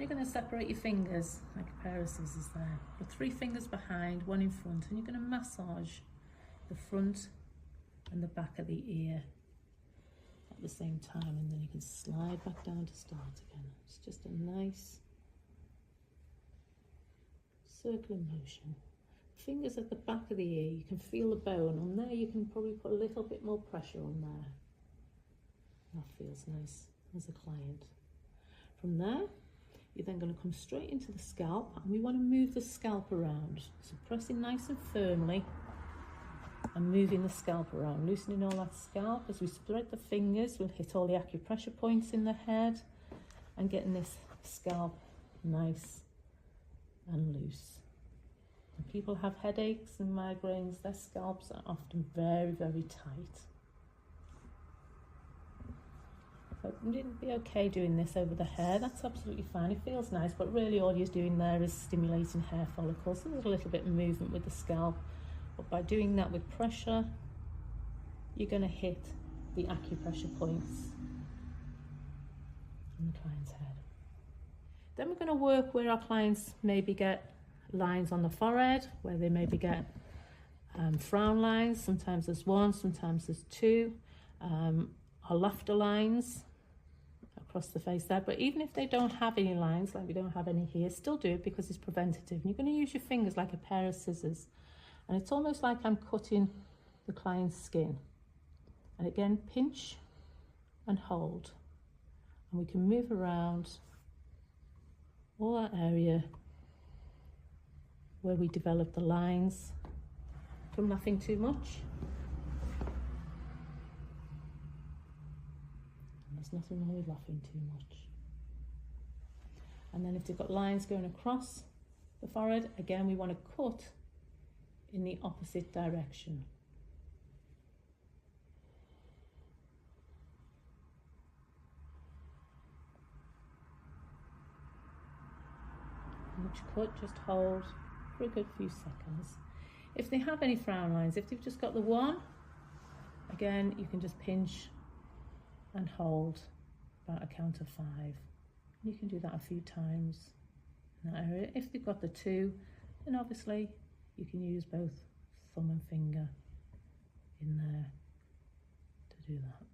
You're going to separate your fingers like a pair of scissors there. Put 3 fingers behind, 1 in front, and you're going to massage the front and the back of the ear at the same time, and then you can slide back down to start again. It's just a nice circular motion. Fingers at the back of the ear, you can feel the bone on there. You can probably put a little bit more pressure on there. That feels nice as a client. From there, you're then going to come straight into the scalp, and we want to move the scalp around. So pressing nice and firmly and moving the scalp around, loosening all that scalp. As we spread the fingers, we'll hit all the acupressure points in the head and getting this scalp nice and loose. When people have headaches and migraines, their scalps are often very, very tight. So you'd be okay doing this over the hair, that's absolutely fine. It feels nice, but really all you're doing there is stimulating hair follicles. So there's a little bit of movement with the scalp, but by doing that with pressure, you're going to hit the acupressure points on the client's head. Then we're going to work where our clients maybe get lines on the forehead, where they maybe get frown lines. Sometimes there's 1, sometimes there's 2, or laughter lines across the face there. But even if they don't have any lines, like we don't have any here, still do it because it's preventative. And you're going to use your fingers like a pair of scissors, and it's almost like I'm cutting the client's skin. And again, pinch and hold, and we can move around all that area where we develop the lines from laughing too much. There's nothing wrong with laughing too much. And then if they've got lines going across the forehead, again we want to cut in the opposite direction. Each cut, just hold for a good few seconds. If they have any frown lines, if they've just got the 1, again you can just pinch and hold about a count of 5. You can do that a few times in that area. If they've got the 2, then obviously you can use both thumb and finger in there to do that.